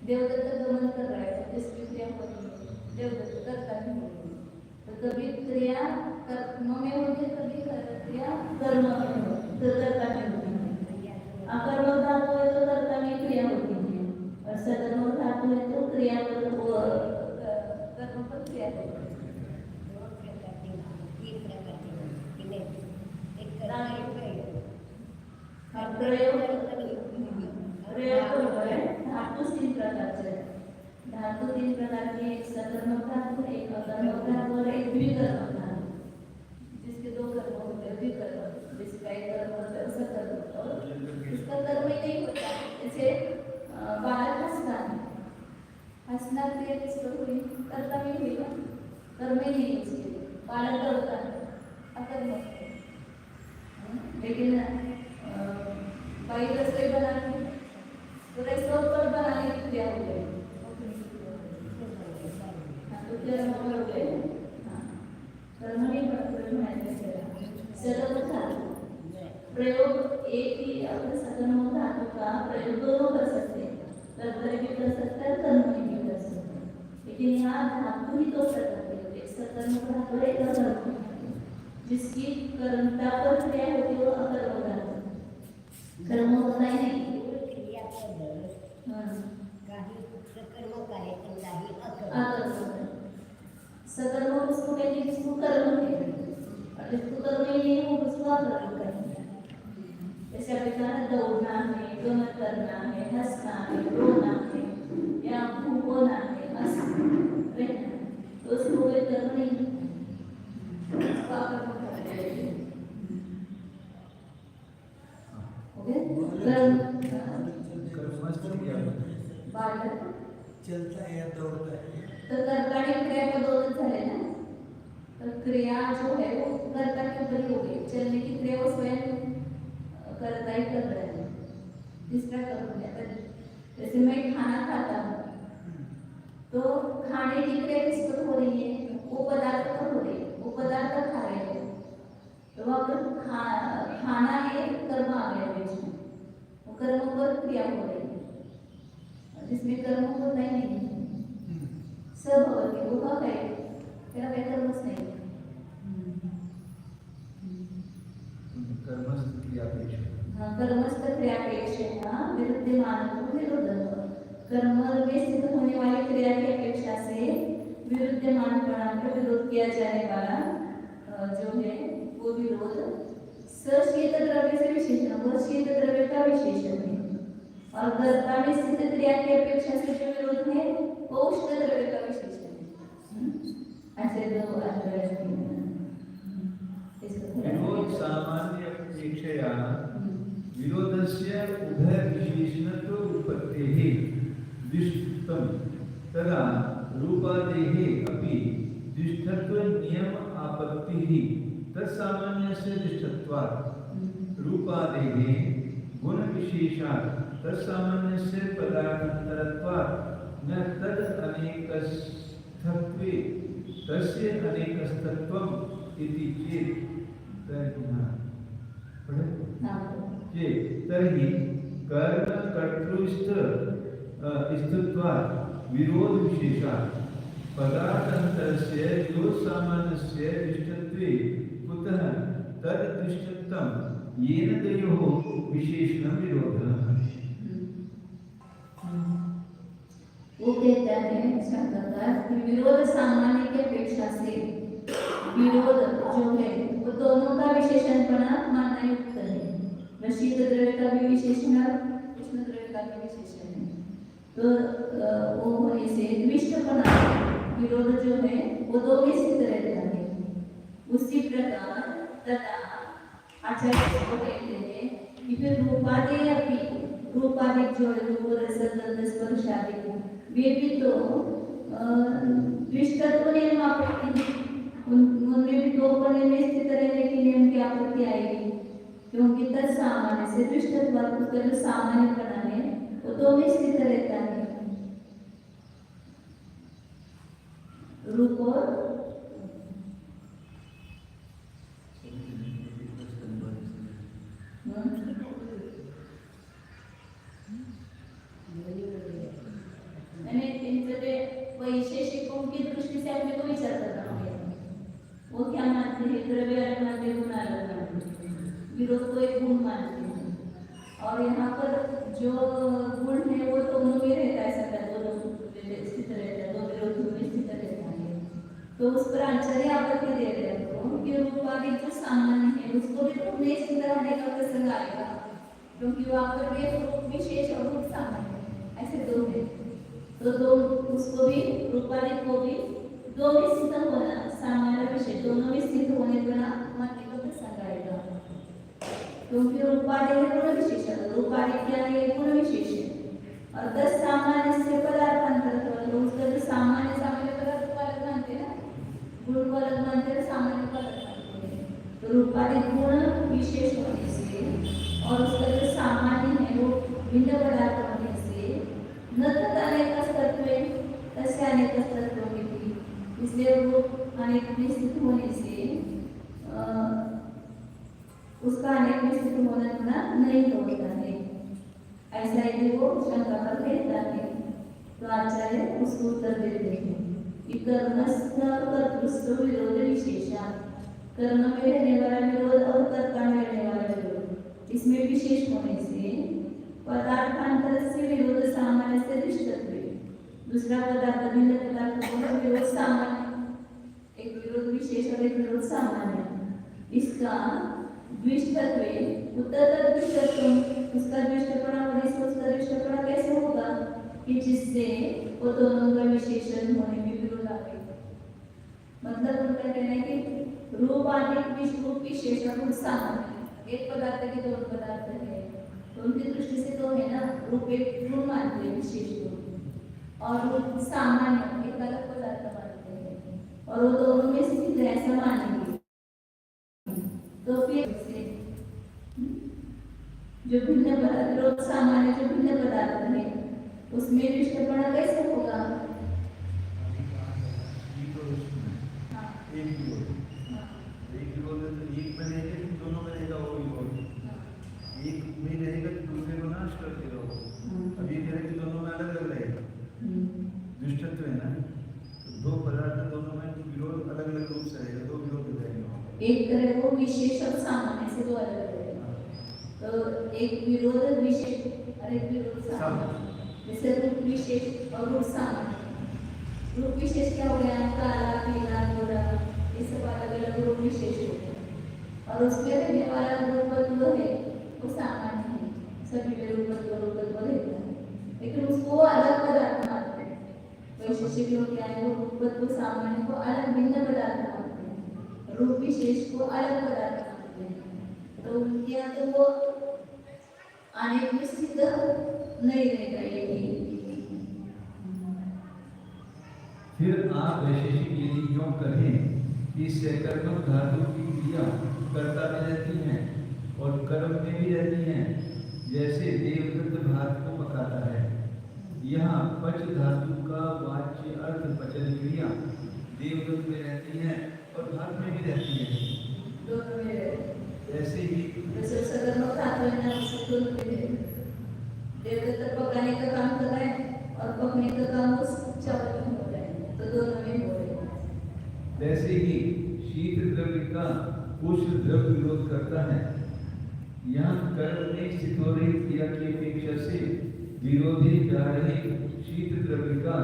देवदत्त गमन कर रहा है तो किसकी क्रिया हो रही है? देवदत्त कर्ता में हो रही है। तो कभी क्रिया कर्म में होती है, कभी क्रिया कर्म में होती है, तो कर्ता में होती है। अकर्मक धातु है तो कर्ता में क्रिया होती है, और सकर्मक धातु है तो क्रिया पर कर्म पर क्रिया होती है। धातु तीन प्रकारचे आहेत। धातु तीन प्रकारचे, एक सकर्मक धातु, एक अकर्मक धातु और एक द्विकर्मक धातु, जिसके दो कर्म होते हैं। द्विकर्मक जिसका एक कर्म होता है उसका कर्म होता है और इसका कर्म ही नहीं होता। जैसे बालक हंसता है, हंसना क्रिया किस पर हुई? कर्ता में हुई ना, कर्म ही नहीं उसके लिए। बालक डरता है, अकर्मक है। लेकिन बाई रसोई बनाती है तो रसोई पर बनाने की क्रिया हो गई, तो कर्म हो गए। कर्म नहीं सकर्मक धातु प्रयोग एक ही अपने सकर्मक धातु का प्रयोग दोनों कर सकते हैं, कर्तव्य भी कर सकता है, कर्म भी कर सकता है। लेकिन यहाँ धातु ही दो प्रकार के होते हैं, सकर्मक धातु और एक अकर्मक धातु। जिसकी कर्मता पर क्रिया होती है वो अकर्मक धातु, कर्म होता ही नहीं। सकर्मक उसको कहते हैं जिसको कर्म है, और जिसको कर्म ही नहीं वो उसको अकर्मक कहते हैं। जैसे आपने कहा दौड़ना है, गमन करना है, हंसना है, रोना है, या भूखना है, रहना, तो उसको कोई कर्म नहीं, उसको अकर्मक कहते हैं। चलता है या दौड़ता है तो कर्ता की क्रिया में दोनों झाले ना, तो क्रिया जो है वो कर्ता के ऊपर ही हो गई। चलने की क्रिया वो स्वयं कर्ता ही कर रहा है। तीसरा कर्म हो जाता है। जैसे मैं खाना खाता हूँ तो खाने की क्रिया किस पर हो रही है? वो पदार्थ पर हो रही है, वो पदार्थ खा रहे हैं, तो वहाँ पर खाना एक कर्म आ गया बीच में, वो कर्म पर क्रिया हो रही है, जिसमें कर्म होता ही नहीं है। सब होती वो कब है तेरा कर्मच नहीं। कर्मस्थ क्रियापेक्ष। हाँ, कर्मस्थ क्रियापेक्षेना विरुद्धमानत्वं विरोधः। कर्म में सिद्ध होने वाली क्रिया की अपेक्षा से विरुद्धमानपना का विरोध किया जाने वाला जो है वो विरोध सशीत द्रव्य से विशेषण, वह शीत द्रव्य का विशेषण है। और कर्ता में स्थित क्रिया की अपेक्षा से जो विरोध है वो उष्ण द्रव्य का विशेषण है। ऐसे दो अर्थव्यवस्था विरोध सामान्य अपेक्षया विरोधस्य उभय विशेषणत्व उत्पत्तेः दृष्टं तदा रूपादेः अपि दृष्टत्व नियम आपत्तिः तत्सामान्यस्य दृष्टत्वात् रूपादेः गुण विशेषात् तत्सामान्यस्य पदार्थान्तरत्वात् न तद अनेकस्थत्वे तस्य अनेकस्थत्वम् इति चेत् तर्हि कर्म कर्तृत्वात् विरोध विशेषात् पदार्थान्तरस्य विरोधसामान्यस्य दृष्टत्वे कुतः तद् दृष्टत्वं येन तयोः विशेषणं विरोधः। वो कहता है शंकरदास कि विरोध सामान्य की अपेक्षा से विरोध जो है वो दोनों का विशेषणपना मानना युक्त है। शीत द्रव्य का भी विशेषण उष्ण द्रव्य का भी विशेषण है, तो वो होने से द्विष्टपना विरोध जो है वो दो में स्थित रहता है। उसी प्रकार तथा आचार्य को कहते हैं कि फिर रूपादि जो रूप रस गंध स्पर्श आदि वे भी तो द्विष्टत्व नियम आपत्ति, उनमें भी दो पने में स्थित रहने की नियम की आपत्ति आएगी। क्योंकि तत्सामान्य से दृष्टत्वात् उसका जो सामान्यपना है वो दो में स्थित रहता है, रूप और वैशेषिकों की दृष्टि से अपने को विचार करना होगा। वो क्या मानते हैं? द्रव्य अलग मानते हैं, गुण अलग मानते हैं, विरोध को एक गुण मानते हैं। और यहाँ पर जो गुण है वो दोनों में रहता है, सकता दोनों स्थित रहता है, दो विरोधों में स्थित रहता है। तो उस पर आचार्य आपत्ति दे रहे हैं कि रूपादि जो सामान्य है उसको भी तो में स्थित रहने का प्रसंग आएगा, क्योंकि वहाँ पर भी रूप विशेष और रूप सामान्य ऐसे दो है। तो दो उसको भी रूपादि को भी दो में स्थित होना, सामान्य विशेष दोनों में स्थित होने पर मानने का प्रसंग आएगा। क्योंकि रूपादि है गुण विशेष, रूपादि क्या है? गुण विशेष है। और 10 सामान्य से पदार्थांतर, तो उसका जो सामान्य पदार्थ को अलग मानते हैं, गुण को अलग मानते हैं, सामान्य को अलग मानते हैं। तो रूपादि गुण विशेष होने से और उसका जो सामान्य है वो भिन्न पदार्थ होने से न तस्य अनेकस्तत्त्वमिति, इसलिए वो अनेक में स्थित होने से उसका अनेक में स्थित होना नहीं होता है, ऐसा यदि वो शंका पर कहता है तो आचार्य उसको उत्तर देते हैं। कर्मस्थ विरोध विशेषा, कर्म में रहने वाला विरोध और कर्ता में रहने वाला विरोध, इसमें विशेष होने से पदार्थांतर से विरोध सामान्य से दृष्टत्व, दूसरा पदार्थ भिन्न पदार्थ को विरोध सामान्य, एक विरोध विशेष और एक विरोध सामान्य, इसका द्विष्टत्व उत्तर दृष्टत्व, उसका दृष्टपणा होने से उसका दृष्टपणा कैसे होगा कि जिससे वो दोनों का विशेषण होने में विरोध आएगा। मतलब उनका कहना है कि रूप आदि रूप विशेष और सामान्य, एक पदार्थ के दो पदार्थ है तो उनकी दृष्टि से तो है ना, रूप एक गुण मानते हैं विशेष गुण, और वो सामान्य एक अलग पदार्थ मानते हैं, और वो दोनों में स्थित है ऐसा मानेंगे। तो फिर जो भिन्न पदार्थ सामान्य जो भिन्न पदार्थ है उसमें दृष्टिपणा कैसे होगा? एक विरोध है तो एक में रहेगा कि दोनों में रहेगा वो विरोध, एक में रहेगा कि दूसरे को नाश करते रहो, अभी कह रहे कि दोनों में अलग अलग रहेगा, दुष्टत्व है ना, तो दो पदार्थ दोनों में विरोध अलग अलग रूप से रहेगा, दो विरोध हो जाएगा। एक तरह वो विशेष और सामान्य से दो अलग रहेगा, तो एक विरोध विशेष और एक विरोध सामान्य, जैसे रूप विशेष और रूप सामान्य। रूप विशेष क्या हो गया? काला पीला गोरा, ये सब अलग अलग रूप विशेष हो गया, और उसमें रहने वाला रूपत्व है वो सामान्य है, सभी में रूपत्व रहता है, लेकिन उसको अलग पदार्थ मानते हैं। वैशेषिक लोग क्या है? वो रूपत्व सामान्य को अलग भिन्न पदार्थ मानते हैं, रूप विशेष को अलग पदार्थ मानते हैं। तो उनके यहाँ तो वो अनेक में स्थित नहीं रहेगा ये। फिर आप वैशेषिक यदि योग करें कि सकर्मक धातु की क्रिया कर्ता में रहती है और कर्म में भी रहती है, जैसे देवदत्त भात को पकाता है, यहाँ पच धातु का वाच्य अर्थ पचन क्रिया देवदत्त में रहती है और भात में भी रहती है, दोनों में ऐसे ही जैसे सकर्मक धातु है ना, उससे दोनों में देवदत्त पकाने का काम कर रहा है और पकने का काम उस चावल में हो रहा है, तो दोनों में हो रहा है। वैसे ही शीत द्रव्य का उष्ण द्रव्य विरोध करता है, यहाँ कर्म में स्थित हो रही क्रिया की अपेक्षा से विरोधी जा रही शीत द्रव्य का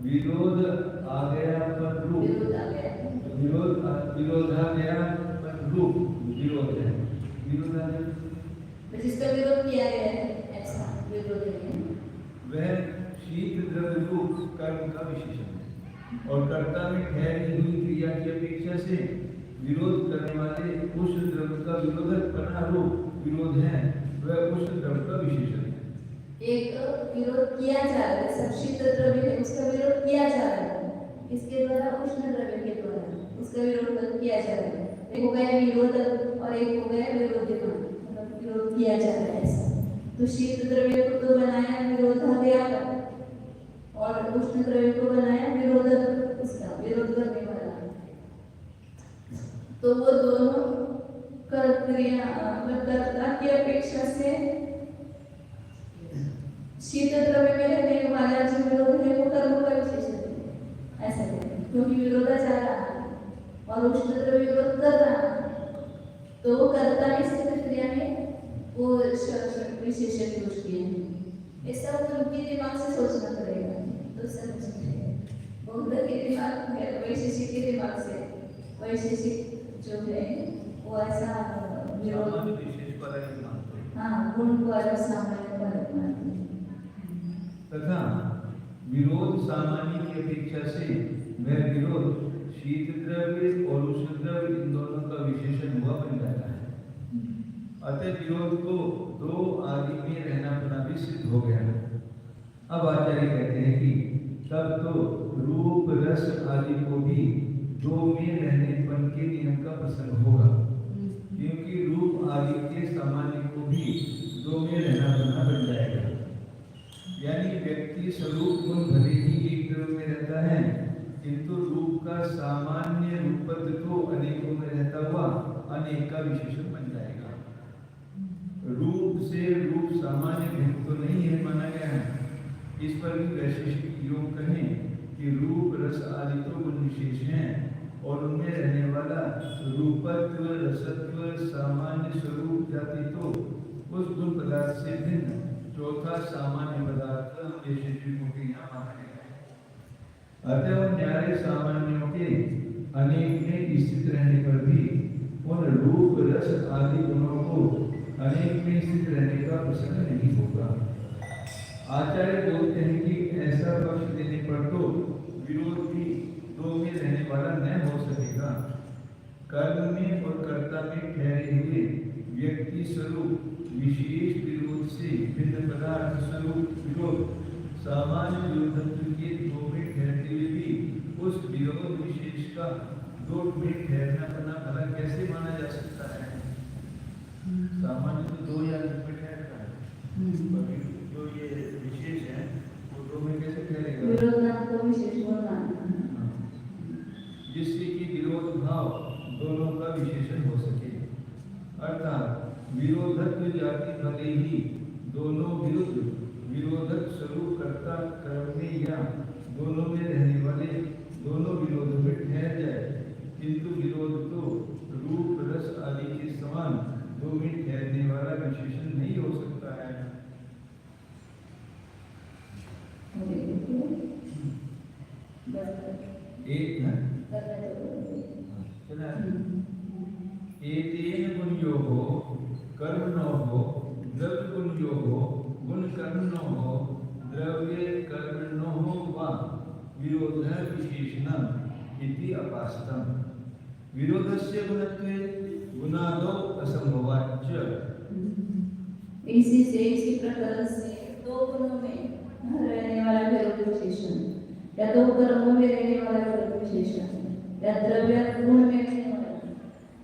विरोध आ गया पर रूप, विरोध आ गया पर रूप विरोध है, विरोध आ गया जिसका विरोध किया गया है ऐसा विरोध है, वह शीत द्रव्य रूप कर्म का विशेषण है और कर्ता में ठहरी हुई क्रिया की अपेक्षा से विरोध करने वाले उस द्रव्य का विरोधकपना रूप विरोध है, वह उस द्रव्य का विशेषण है। एक विरोध किया जा रहा है, सब शीत द्रव्य है उसका विरोध किया जा रहा है, इसके द्वारा उष्ण द्रव्य के द्वारा उसका विरोध किया जा रहा है। एक हो गया विरोध और एक हो गया विरोधी, विरोध किया जाता है ऐसा। तो शीत द्रव्य को तो बनाया विरोधाध्यापक और उष्ण द्रव्य को बनाया विरोधक, उसका विरोध करने वाला। तो वो दोनों क्रिया कर्ता की अपेक्षा से शीत द्रव्य में रहने वाला जो विरोध है वो कर्म का विशेषण है, ऐसा है, क्योंकि विरोधाचार रहा है और उष्ण द्रव्य विरोध कर रहा है, तो वो कर्ता में स्थित क्रिया में वो विशेषण यूज किए हैं। ऐसा उनके दिमाग से सोचना पड़ेगा तो समझिए। बौद्ध के दिमाग में, वैशेषिक के दिमाग से, वैशेषिक जो है वो ऐसा विरोध, हाँ, गुण को अलग सामान्य को अलग मानते हैं। तथा विरोध सामान्य की अपेक्षा से वह विरोध शीत द्रव्य और उष्ण द्रव्य इन दोनों का विशेषण हुआ बन जाता है। अतः विरोध को दो आदि में रहना अपना भी सिद्ध हो गया। अब आचार्य कहते हैं कि तब तो रूप रस आदि को भी दो में रहनेपन के नियम का प्रसंग होगा, क्योंकि रूप आदि के सामान्य को भी दो में रहना बन जाएगा। यानी व्यक्ति स्वरूप गुण भले ही एक द्रव्य में रहता है, किंतु रूप का सामान्य रूपत्व तो अनेकों में रहता हुआ अनेक का विशेषण बन जाएगा। रूप से रूप सामान्य भिन्न तो नहीं है माना गया है। इस पर भी वैशेषिक योग कहें कि रूप रस आदि तो गुण विशेष हैं और उनमें रहने वाला रूपत्व रसत्व सामान्य स्वरूप जाति तो उस गुण पदार्थ से भिन्न चौथा सामान्य पदार्थ वैशेषिकों के यहाँ माना गया है। अतः न्याय सामान्यों के अनेक में स्थित रहने पर भी उन रूप रस आदि गुणों को अनेक में स्थित रहने का प्रसंग नहीं होगा। आचार्य बोलते हैं कि ऐसा पक्ष देने पर तो विरोध भी दो में रहने वाला न हो सकेगा। कर्म में और कर्ता में ठहरे हुए व्यक्ति स्वरूप विशेष विरोध से भिन्न पदार्थ स्वरूप विरोध सामान्य विरोधत्व के दो में ठहरते हुए भी उस विरोध विशेष का दो में ठहरना बना भला कैसे माना जा सकता है? सामान्य तो दो या में ठहरता है, जो ये विशेष है वो दो में कैसे ठहरेगा? विरोधात्मक विशेष बोलना, जिससे कि विरोध भाव दोनों का विशेषण हो सके। अर्थात विरोधत्व जाति भले ही दोनों विरुद्ध विरोधक स्वरूप कर्ता कर्म में या दोनों में रहने वाले दोनों विरोध में ठहर जाए, किंतु विरोध तो रूप रस आदि के समान दो में ठहरने वाला विशेषण नहीं हो सकता है। एक है एतेन गुणयोगो कर्मणोः द्रव्य गुणयोगो गुण कर्मणोः द्रव्य कर्मणोः वा विरोधः विशेषणम् इति अपास्तम्। विरोधस्य गुणत्वे गुणादौ असंभवाच्च। इसी प्रकार से दो गुणों में रहने वाला विरोध विशेषण या दो कर्मों में रहने वाला विरोध विशेषण या द्रव्य गुण में रहने वाला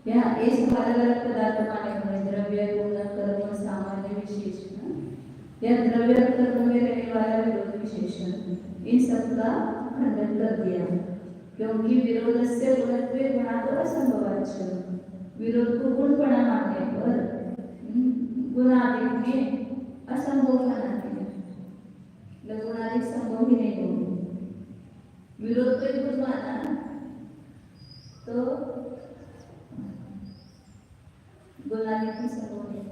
या इस अलग अलग पदार्थ माने हुए द्रव्य गुण कर्म सामान्य विशेषण या द्रव्य कर्म में रहने वाला विरोध विशेषण, इन सब का खंडन कर दिया, क्योंकि विरोध से गुणत्वे गुणादौ असंभवाच्च। विरोध को गुण बना मानने पर गुणादिक में असंभव बना दिया, गुणादिक संभव ही नहीं होगी। विरोध को गुण माना तो गुणादिक की संभव नहीं,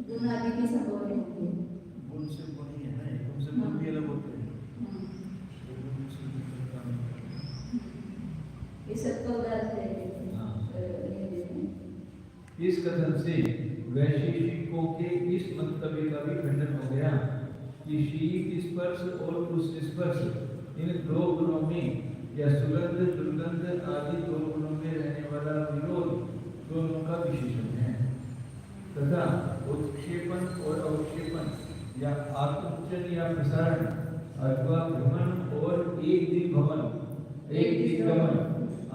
गुणादिक की संभव नहीं होगी। गुण से गुण ही है ना, गुण से गुण भी अलग होते हैं। ये सब तो गलत है। इस कथन से वैशेषिकों के इस मंतव्य का भी खंडन हो गया कि शीत स्पर्श और उष्ण स्पर्श इन दो गुणों में या सुगंध दुर्गंध आदि दो गुणों में रहने वाला विरोध दोनों का विशेषण है। तथा उत्क्षेपण और अवक्षेपण या आत्मोच्चन या प्रसारण अथवा भ्रमण और एक दिग्गमन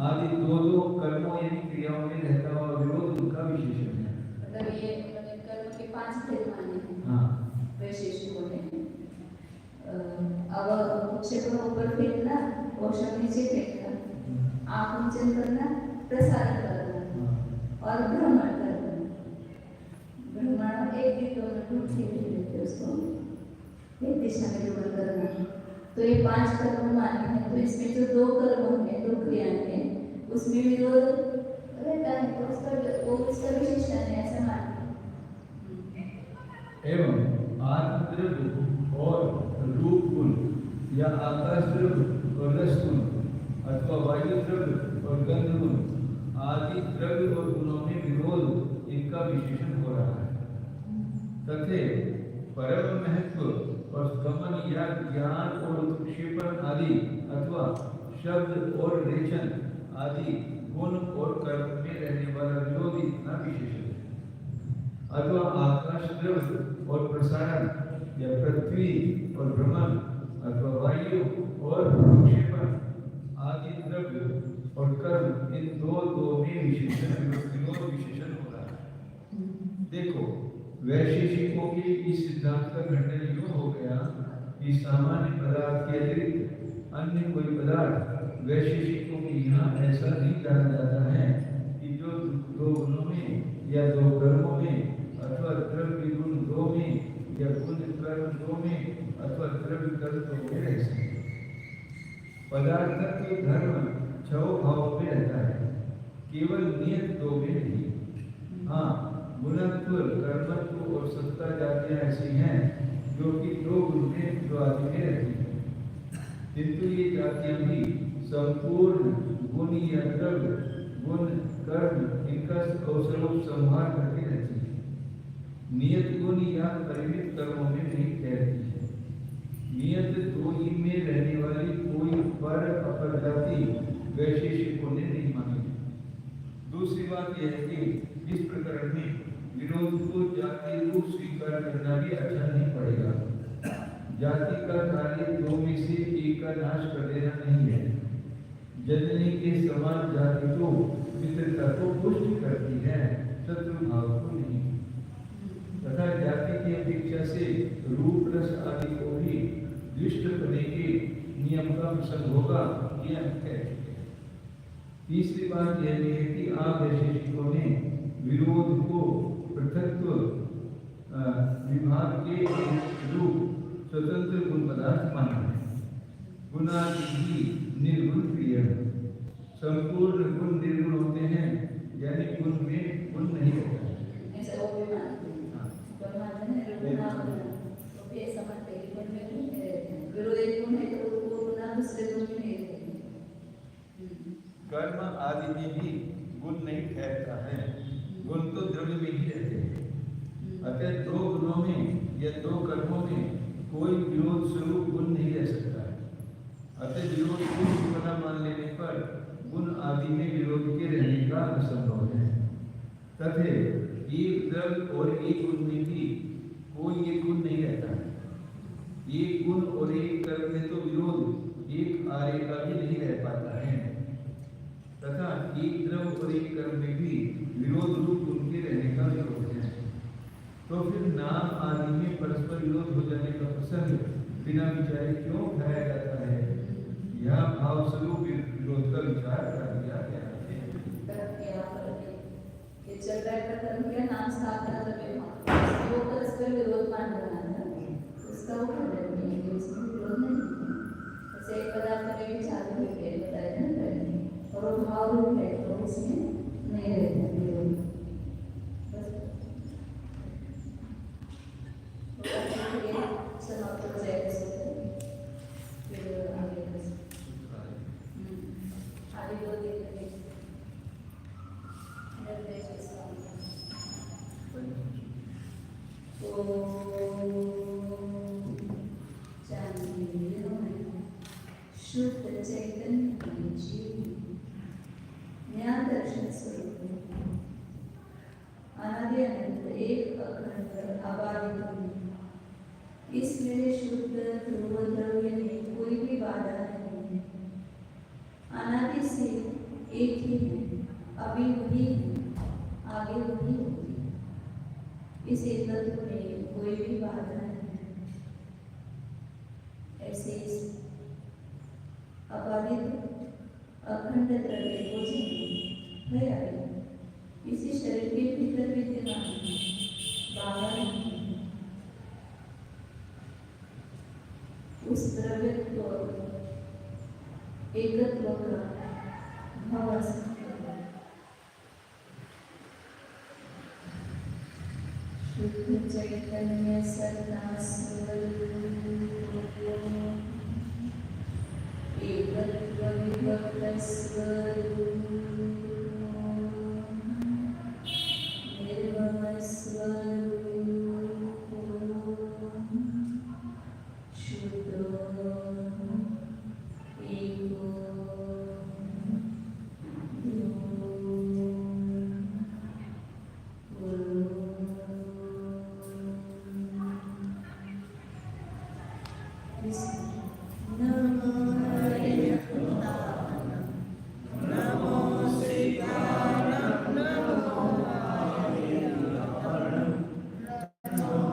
आदि दो कर्मों यानी क्रियाओं में रहता हुआ विरोध उनका विशेषण है। मतलब ये कर्म 5 भेद माने हैं हाँ वैशेषिकों ने। अब क्षेत्र ऊपर फेंकना, पोषण नीचे फेंकना, आँख ऊंचन करना, प्रसारण करना और भ्रमण करना। भ्रमण एक दिशा में दूसरी दिशा उसको एक दिशा में भ्रमण करना। तो ये 5 कर्म माने हैं। तो इसमें जो 2 कर्म हैं, 2 क्रियाएं हैं, उसमें विरोध रहता है, तो उसका विशेषण है, ऐसा मानते हैं। एवं आत्मद्रव्य और रूप गुण या आकाश द्रव्य और रस गुण अथवा वायु द्रव्य और गंध गुण आदि द्रव्य और गुणों में विरोध इनका विशेषण हो रहा है। तथे परम महत्व और गमन या ज्ञान और उत्क्षेपण आदि अथवा शब्द और रेचन आदि गुण और कर्म में रहने वाला विरोध इतना विशेषण है। अथवा आकाश द्रव्य और प्रसारण या पृथ्वी और भ्रमण अथवा वायु और प्रक्षेपण आदि द्रव्य और कर्म, इन दो में विशेषण विरोध विशेषण हो रहा है। देखो, वैशेषिकों के इस सिद्धांत का खंडन यूं हो गया कि सामान्य पदार्थ के अतिरिक्त अन्य कोई पदार्थ वैशेषिकों के यहाँ ऐसा नहीं कहा जाता है कि जो 2 गुणों में या 2 कर्मों में अथवा द्रव्य गुण 2 में या गुण कर्म 2 में अथवा द्रव्य कर्म 2 में रह सकते। पदार्थ के धर्म 6 भाव में रहता है, केवल नियत 2 में नहीं। हाँ, गुणत्व, कर्मत्व और सत्ता जातियां ऐसी हैं जो कि 2 गुण में 2 आदि में रहती हैं, किंतु ये जातियां भी संपूर्ण गुण या द्रव्य गुण कर्म इनका अवसरों संहार करके रहती है। नियत गुण या परिमित कर्मों में नहीं ठहरती है। नियत 2 ही में रहने वाली कोई पर अपर जाति वैशेषिकों ने नहीं मानी। दूसरी बात यह है कि इस प्रकरण में विरोध को जाति रूप स्वीकार करना भी अच्छा नहीं पड़ेगा। जाति का कार्य 2 में से 1 का नाश कर देना नहीं है। जननी के समान जाति तो मित्रता को पुष्ट करती है, शत्रु भाव को नहीं। तथा जाति की अपेक्षा से रूप रस आदि को भी दुष्ट करने के नियम का प्रसंग होगा, ये हम कहते हैं। तीसरी बात यह भी है कि आप वैशेषिकों ने विरोध को पृथक्व विभाग के रूप स्वतंत्र गुण पदार्थ माना है। गुणादि ही निर्गुण क्रिया है। संपूर्ण गुण निर्गुण होते हैं, यानी गुण में गुण नहीं होता है। ऐसा वो भी मानते हैं। पर मानते हैं गुण तो भी ऐसा मानते हैं कि गुण में विरोध एक गुण है तो वो गुण दूसरे गुण में नहीं रहते। कर्म आदि में भी गुण नहीं ठहरता है, गुण तो द्रव्य में ही रहते हैं। अतः 2 गुणों में या 2 कर्मों में कोई विरोध स्वरूप गुण नहीं रह सकता है। अतः विरोध गुण बना मान लेने पर गुण आदि में विरोध के रहने का असंभव है। तथा एक द्रव्य और एक गुण में भी कोई एक गुण नहीं रहता है। एक गुण और एक कर्म में तो विरोध एक आर्य का भी नहीं रह पाता है। तथा एक द्रव्य और एक कर्म में भी विरोध रूप उनके रहने का विरोध है। तो फिर नाम आदि में परस्पर विरोध हो जाने का प्रसंग बिना विचारे क्यों उठाया जाता है? यह भाव स्वरूप विरोध का विचार कर दिया गया है। चल रहा है कर्म क्या नाम स्थापना द्रव्य वो परस्पर विरोध मान रहा है, उसका वो खंडन नहीं है, उसमें विरोध नहीं है। जैसे एक पदार्थ में विचार भी बताया ना और वो भाव रूप है तो उसमें नहीं रहता विरोध। समाप्त हो जाएगा फिर आगे आगे 2 दिन शुद्ध चैतन्य जीव ज्ञान दर्शन स्वरूप अनादि अनंत एक अखंड अबाधित इसमें शुद्ध ध्रुव द्रव्य में कोई भी बाधा नहीं है। अनादि से एक ही है, अभी वही है, आगे वही होगी। इस एक तत्व कोई भी बाधा नहीं है। ऐसे इस अबाधित अखंड द्रव्य को है इसी शरीर के भीतर विद्यमान है, बाहर नहीं। उस द्रव्य को एकत्व का भाव शुद्ध चैतन्य सत्ता स्वरूप एकत्व विभक्त स्वरूप